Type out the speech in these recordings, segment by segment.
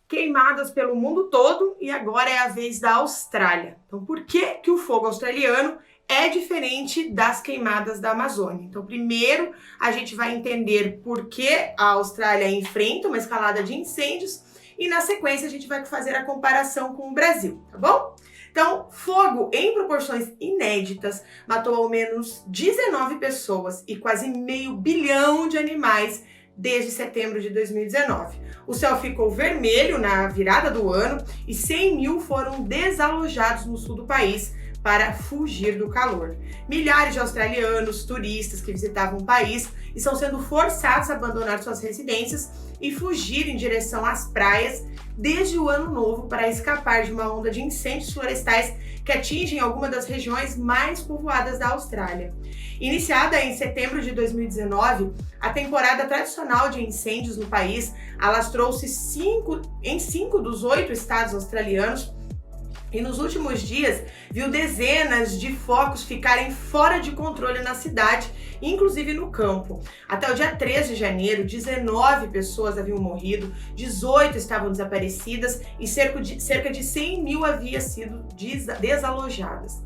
queimadas pelo mundo todo e agora é a vez da Austrália. Então, por que o fogo australiano é diferente das queimadas da Amazônia? Então, primeiro a gente vai entender por que a Austrália enfrenta uma escalada de incêndios e na sequência a gente vai fazer a comparação com o Brasil, tá bom? Então, fogo em proporções inéditas matou ao menos 19 pessoas e quase meio bilhão de animais desde setembro de 2019. O céu ficou vermelho na virada do ano e 100 mil foram desalojados no sul do país para fugir do calor. Milhares de australianos, turistas que visitavam o país estão sendo forçados a abandonar suas residências e fugir em direção às praias desde o ano novo para escapar de uma onda de incêndios florestais que atingem algumas das regiões mais povoadas da Austrália. Iniciada em setembro de 2019, a temporada tradicional de incêndios no país alastrou-se em 5 dos 8 estados australianos e nos últimos dias viu dezenas de focos ficarem fora de controle na cidade, inclusive no campo. Até o dia 3 de janeiro, 19 pessoas haviam morrido, 18 estavam desaparecidas e cerca de 100 mil haviam sido desalojadas.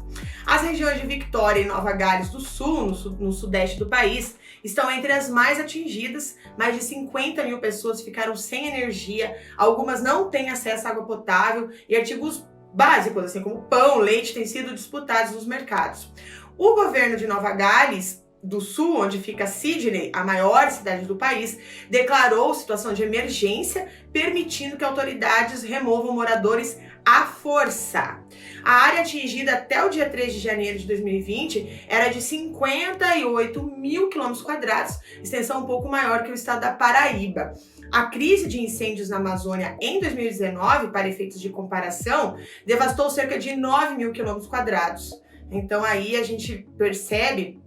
As regiões de Victoria e Nova Gales do Sul, no sudeste do país, estão entre as mais atingidas. Mais de 50 mil pessoas ficaram sem energia, algumas não têm acesso à água potável e artigos básicos, assim como pão, leite, têm sido disputados nos mercados. O governo de Nova Gales do Sul, onde fica Sydney, a maior cidade do país, declarou situação de emergência, permitindo que autoridades removam moradores à força. A área atingida até o dia 3 de janeiro de 2020 era de 58 mil quilômetros quadrados, extensão um pouco maior que o estado da Paraíba. A crise de incêndios na Amazônia em 2019, para efeitos de comparação, devastou cerca de 9 mil quilômetros quadrados. Então aí a gente percebe,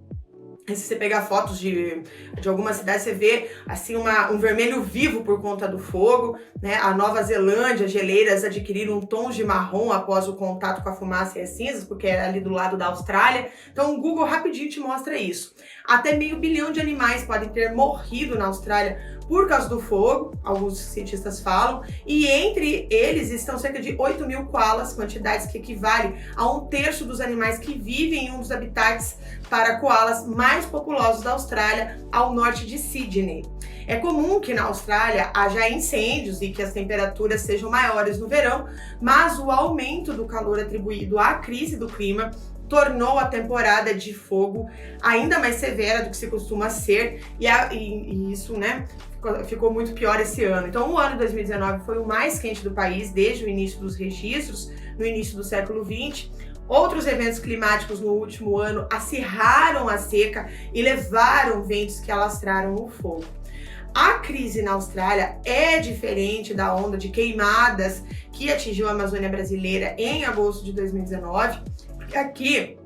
se você pegar fotos de algumas cidades, você vê assim um vermelho vivo por conta do fogo, né? A Nova Zelândia, geleiras adquiriram tons de marrom após o contato com a fumaça e as cinzas, porque é ali do lado da Austrália. Então o Google rapidinho te mostra isso. Até meio bilhão de animais podem ter morrido na Austrália por causa do fogo, alguns cientistas falam, e entre eles estão cerca de 8 mil koalas, quantidades que equivalem a 1/3 dos animais que vivem em um dos habitats para koalas mais populosos da Austrália, ao norte de Sydney. É comum que na Austrália haja incêndios e que as temperaturas sejam maiores no verão, mas o aumento do calor atribuído à crise do clima tornou a temporada de fogo ainda mais severa do que se costuma ser, e isso, né, ficou muito pior esse ano. Então, o ano de 2019 foi o mais quente do país desde o início dos registros, no início do século XX. Outros eventos climáticos no último ano acirraram a seca e levaram ventos que alastraram o fogo. A crise na Austrália é diferente da onda de queimadas que atingiu a Amazônia brasileira em agosto de 2019, porque aqui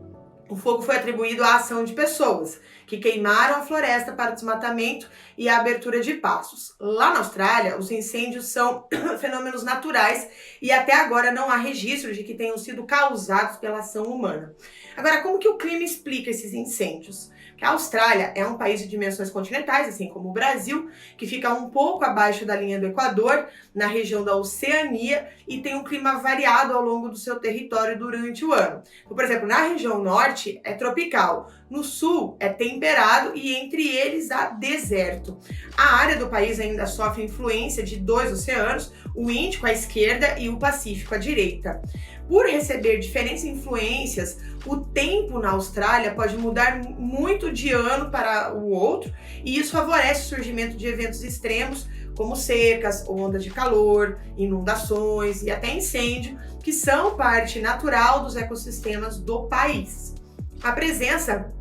o fogo foi atribuído à ação de pessoas que queimaram a floresta para o desmatamento e a abertura de pastos. Lá na Austrália, os incêndios são fenômenos naturais e até agora não há registro de que tenham sido causados pela ação humana. Agora, como que o clima explica esses incêndios? Que a Austrália é um país de dimensões continentais, assim como o Brasil, que fica um pouco abaixo da linha do Equador, na região da Oceania, e tem um clima variado ao longo do seu território durante o ano. Então, por exemplo, na região norte é tropical, no sul é temperado e entre eles há deserto. A área do país ainda sofre influência de 2 oceanos, o Índico à esquerda e o Pacífico à direita. Por receber diferentes influências, o tempo na Austrália pode mudar muito de ano para o outro, e isso favorece o surgimento de eventos extremos, como secas, ondas de calor, inundações e até incêndio, que são parte natural dos ecossistemas do país. A presença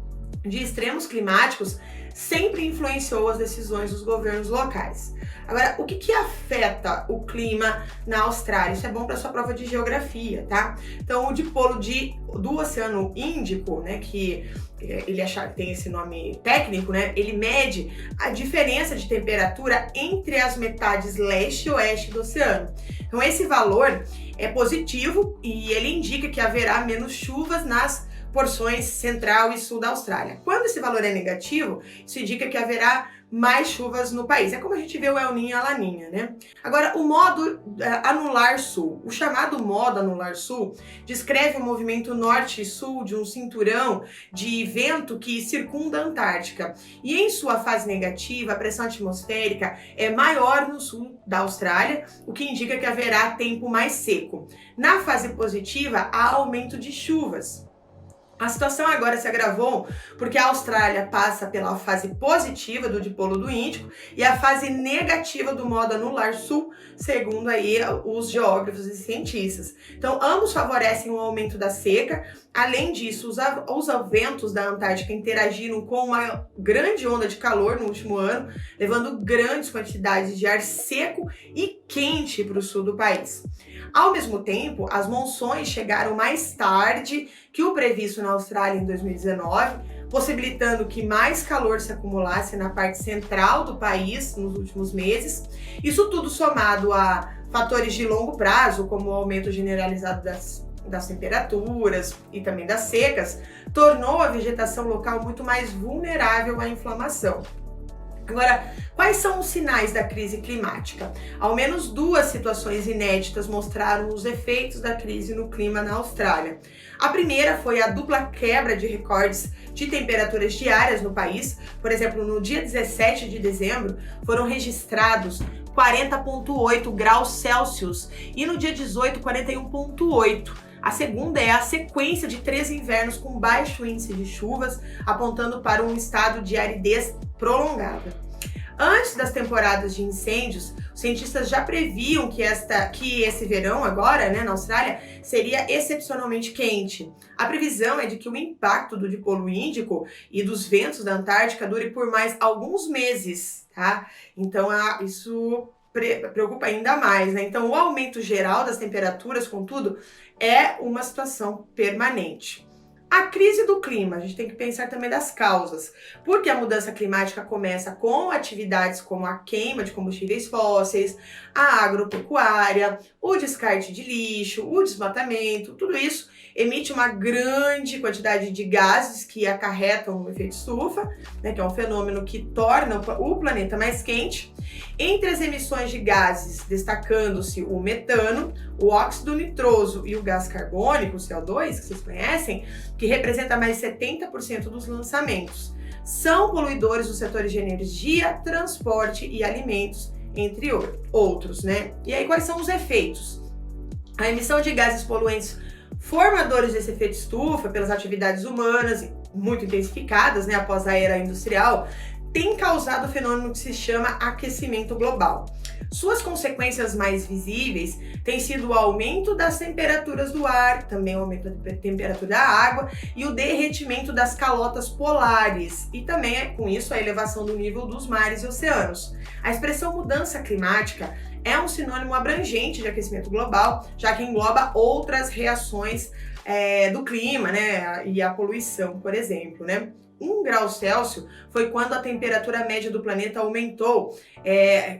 de extremos climáticos sempre influenciou as decisões dos governos locais. Agora, o que afeta o clima na Austrália? Isso é bom para sua prova de geografia, tá? Então, o dipolo do Oceano Índico, né, que ele tem esse nome técnico, né, ele mede a diferença de temperatura entre as metades leste e oeste do oceano. Então, esse valor é positivo e ele indica que haverá menos chuvas nas porções central e sul da Austrália. Quando esse valor é negativo, isso indica que haverá mais chuvas no país. É como a gente vê o El Niño e a Laninha, né? Agora, o modo anular sul. O chamado modo anular sul descreve o movimento norte e sul de um cinturão de vento que circunda a Antártica. E em sua fase negativa, a pressão atmosférica é maior no sul da Austrália, o que indica que haverá tempo mais seco. Na fase positiva, há aumento de chuvas. A situação agora se agravou porque a Austrália passa pela fase positiva do dipolo do Índico e a fase negativa do modo anular sul, segundo aí os geógrafos e cientistas. Então, ambos favorecem o aumento da seca. Além disso, os ventos da Antártica interagiram com uma grande onda de calor no último ano, levando grandes quantidades de ar seco e quente para o sul do país. Ao mesmo tempo, as monções chegaram mais tarde que o previsto na Austrália em 2019, possibilitando que mais calor se acumulasse na parte central do país nos últimos meses. Isso tudo somado a fatores de longo prazo, como o aumento generalizado das temperaturas e também das secas, tornou a vegetação local muito mais vulnerável à inflamação. Agora, quais são os sinais da crise climática? Ao menos duas situações inéditas mostraram os efeitos da crise no clima na Austrália. A primeira foi a dupla quebra de recordes de temperaturas diárias no país. Por exemplo, no dia 17 de dezembro foram registrados 40,8 graus Celsius e no dia 18, 41,8. A segunda é a sequência de 3 invernos com baixo índice de chuvas, apontando para um estado de aridez prolongada. Antes das temporadas de incêndios, os cientistas já previam que esse verão agora, na Austrália, seria excepcionalmente quente. A previsão é de que o impacto do dipolo índico e dos ventos da Antártica dure por mais alguns meses, tá? Então, isso preocupa ainda mais, né? Então, o aumento geral das temperaturas, contudo, é uma situação permanente. A crise do clima, a gente tem que pensar também das causas, porque a mudança climática começa com atividades como a queima de combustíveis fósseis, a agropecuária, o descarte de lixo, o desmatamento, tudo isso emite uma grande quantidade de gases que acarretam o efeito estufa, que é um fenômeno que torna o planeta mais quente. Entre as emissões de gases, destacando-se o metano, o óxido nitroso e o gás carbônico, o CO2, que vocês conhecem, que representa mais de 70% dos lançamentos. São poluidores dos setores de energia, transporte e alimentos, entre outros, né? E aí, quais são os efeitos? A emissão de gases poluentes formadores desse efeito estufa pelas atividades humanas, muito intensificadas, após a era industrial, tem causado o fenômeno que se chama aquecimento global. Suas consequências mais visíveis têm sido o aumento das temperaturas do ar, também o aumento da temperatura da água e o derretimento das calotas polares e também, com isso, a elevação do nível dos mares e oceanos. A expressão mudança climática é um sinônimo abrangente de aquecimento global, já que engloba outras reações do clima, e a poluição, por exemplo, 1 grau Celsius foi quando a temperatura média do planeta aumentou,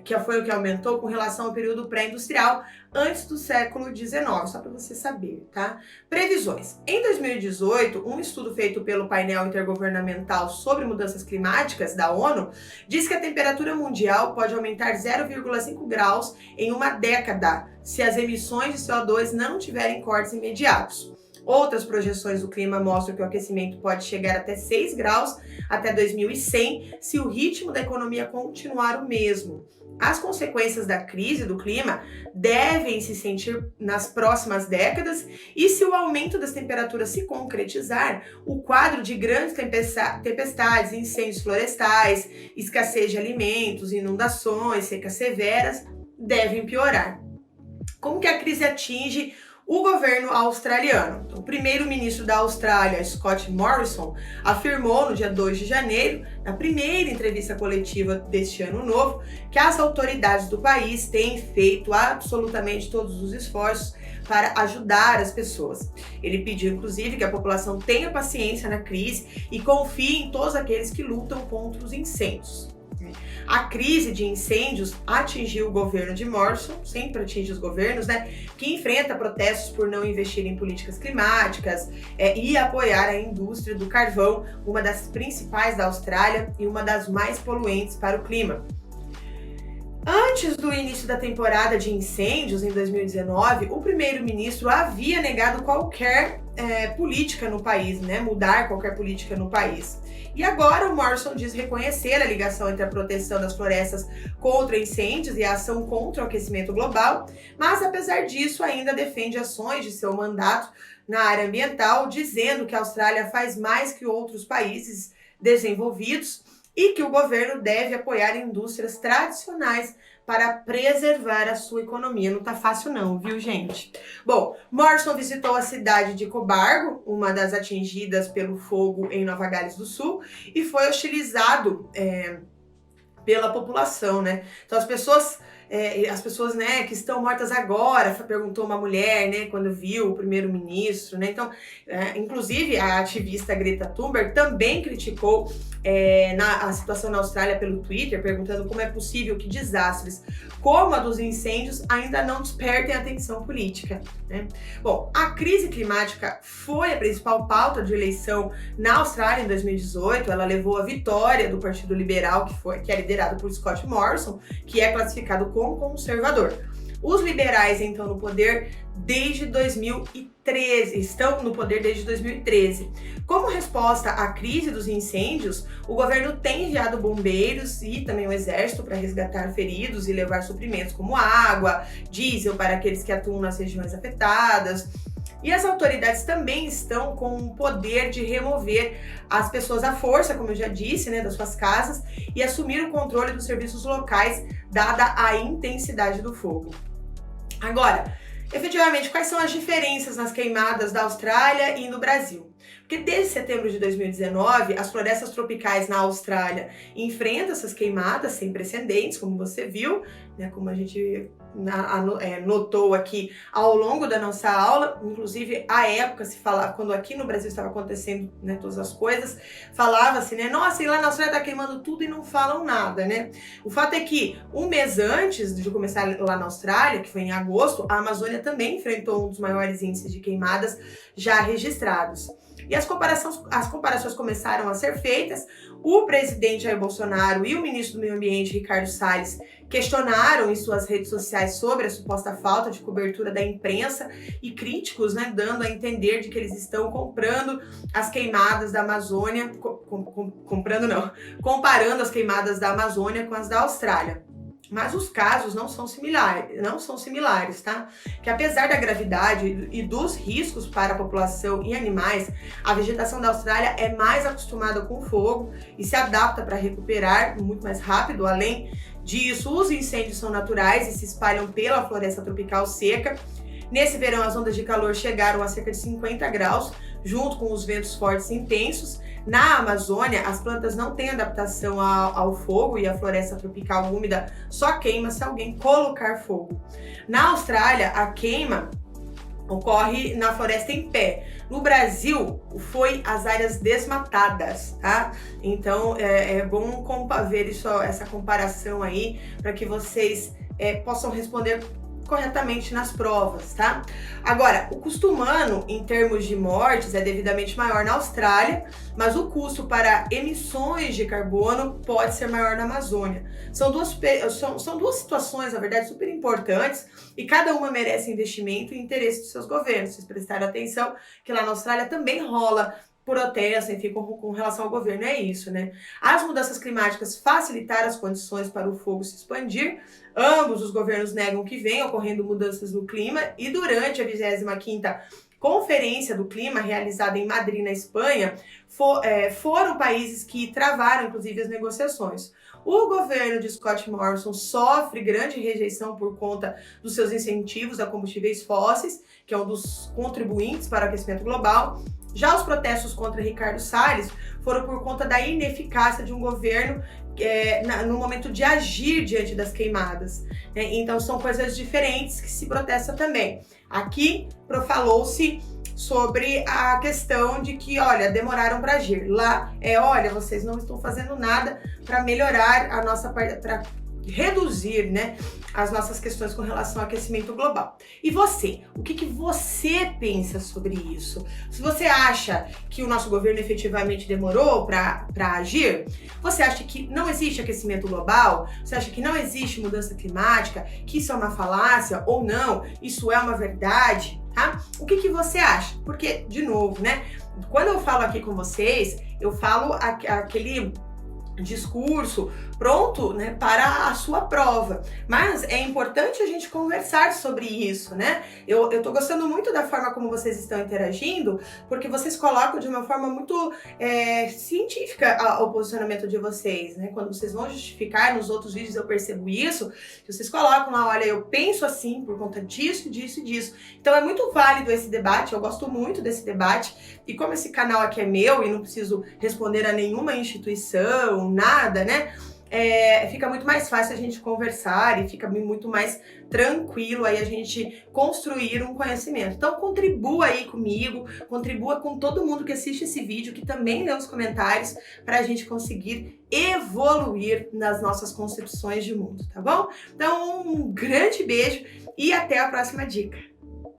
que foi o que aumentou com relação ao período pré-industrial antes do século XIX, só para você saber, tá? Previsões. Em 2018, um estudo feito pelo painel intergovernamental sobre mudanças climáticas da ONU diz que a temperatura mundial pode aumentar 0,5 graus em uma década se as emissões de CO2 não tiverem cortes imediatos. Outras projeções do clima mostram que o aquecimento pode chegar até 6 graus até 2100 se o ritmo da economia continuar o mesmo. As consequências da crise do clima devem se sentir nas próximas décadas e se o aumento das temperaturas se concretizar, o quadro de grandes tempestades, incêndios florestais, escassez de alimentos, inundações, secas severas devem piorar. Como que a crise atinge o governo australiano? Então, o primeiro-ministro da Austrália, Scott Morrison, afirmou no dia 2 de janeiro, na primeira entrevista coletiva deste ano novo, que as autoridades do país têm feito absolutamente todos os esforços para ajudar as pessoas. Ele pediu, inclusive, que a população tenha paciência na crise e confie em todos aqueles que lutam contra os incêndios. A crise de incêndios atingiu o governo de Morrison, sempre atinge os governos, né, que enfrenta protestos por não investir em políticas climáticas e apoiar a indústria do carvão, uma das principais da Austrália e uma das mais poluentes para o clima. Antes do início da temporada de incêndios, em 2019, o primeiro-ministro havia negado qualquer política no país, né? Mudar qualquer política no país. E agora o Morrison diz reconhecer a ligação entre a proteção das florestas contra incêndios e a ação contra o aquecimento global, mas apesar disso ainda defende ações de seu mandato na área ambiental, dizendo que a Austrália faz mais que outros países desenvolvidos e que o governo deve apoiar indústrias tradicionais para preservar a sua economia. Não tá fácil não, viu, gente? Bom, Morrison visitou a cidade de Cobargo, uma das atingidas pelo fogo em Nova Gales do Sul, e foi hostilizado pela população, né? Então as pessoas, né, que estão mortas agora, perguntou uma mulher, né, quando viu o primeiro-ministro, né? Então, inclusive a ativista Greta Thunberg também criticou a situação na Austrália pelo Twitter, perguntando como é possível que desastres como a dos incêndios ainda não despertem atenção política, né? Bom, a crise climática foi a principal pauta de eleição na Austrália em 2018. Ela levou a vitória do Partido Liberal, que é liderado por Scott Morrison, que é classificado como conservador. Os liberais, então, no poder desde 2013, estão no poder desde 2013. Como resposta à crise dos incêndios, o governo tem enviado bombeiros e também o exército para resgatar feridos e levar suprimentos como água, diesel para aqueles que atuam nas regiões afetadas. E as autoridades também estão com o poder de remover as pessoas à força, como eu já disse, né, das suas casas e assumir o controle dos serviços locais, dada a intensidade do fogo. Agora, efetivamente, quais são as diferenças nas queimadas da Austrália e no Brasil? Porque desde setembro de 2019, as florestas tropicais na Austrália enfrentam essas queimadas sem precedentes, como você viu, né, como a gente notou aqui ao longo da nossa aula. Inclusive, à época se falava, quando aqui no Brasil estava acontecendo, né, todas as coisas, falava-se, né, nossa, e lá na Austrália tá queimando tudo e não falam nada, né? O fato é que um mês antes de começar lá na Austrália, que foi em agosto, a Amazônia também enfrentou um dos maiores índices de queimadas já registrados. E as comparações começaram a ser feitas. O presidente Jair Bolsonaro e o ministro do Meio Ambiente, Ricardo Salles, questionaram em suas redes sociais sobre a suposta falta de cobertura da imprensa e críticos, né, dando a entender de que eles estão comprando as queimadas da Amazônia, comparando as queimadas da Amazônia com as da Austrália. Mas os casos não são similares, tá? Que apesar da gravidade e dos riscos para a população e animais, a vegetação da Austrália é mais acostumada com o fogo e se adapta para recuperar muito mais rápido. Além disso, os incêndios são naturais e se espalham pela floresta tropical seca. Nesse verão, as ondas de calor chegaram a cerca de 50 graus, junto com os ventos fortes e intensos. Na Amazônia, as plantas não têm adaptação ao fogo e a floresta tropical úmida só queima se alguém colocar fogo. Na Austrália, a queima ocorre na floresta em pé. No Brasil, foi as áreas desmatadas, tá? Então, é bom ver essa comparação aí, para que vocês possam responder corretamente nas provas, tá? Agora, o custo humano em termos de mortes é devidamente maior na Austrália, mas o custo para emissões de carbono pode ser maior na Amazônia. São duas situações, na verdade, super importantes e cada uma merece investimento e interesse dos seus governos. Vocês prestaram atenção que lá na Austrália também rola protesto, enfim, com relação ao governo, é isso, né? As mudanças climáticas facilitaram as condições para o fogo se expandir. Ambos os governos negam que venham ocorrendo mudanças no clima e durante a 25ª Conferência do Clima, realizada em Madrid, na Espanha, foram países que travaram, inclusive, as negociações. O governo de Scott Morrison sofre grande rejeição por conta dos seus incentivos a combustíveis fósseis, que é um dos contribuintes para o aquecimento global. Já os protestos contra Ricardo Salles foram por conta da ineficácia de um governo no momento de agir diante das queimadas, né? Então são coisas diferentes que se protesta também. Aqui falou-se sobre a questão de que, olha, demoraram para agir. Lá olha, vocês não estão fazendo nada, para melhorar a nossa para reduzir, né, as nossas questões com relação ao aquecimento global. E você? O que você pensa sobre isso? Se você acha que o nosso governo efetivamente demorou para agir, você acha que não existe aquecimento global? Você acha que não existe mudança climática? Que isso é uma falácia ou não? Isso é uma verdade? Tá? O que você acha? Porque, de novo, né, quando eu falo aqui com vocês, eu falo aquele discurso pronto, né, para a sua prova. Mas é importante a gente conversar sobre isso, né? Eu tô gostando muito da forma como vocês estão interagindo, porque vocês colocam de uma forma muito científica o posicionamento de vocês, né? Quando vocês vão justificar, nos outros vídeos eu percebo isso, que vocês colocam lá, olha, eu penso assim por conta disso, disso e disso. Então é muito válido esse debate, eu gosto muito desse debate, e como esse canal aqui é meu e não preciso responder a nenhuma instituição, nada, né? Fica muito mais fácil a gente conversar e fica muito mais tranquilo aí a gente construir um conhecimento. Então contribua aí comigo, contribua com todo mundo que assiste esse vídeo, que também lê os comentários, para a gente conseguir evoluir nas nossas concepções de mundo, tá bom? Então um grande beijo e até a próxima dica.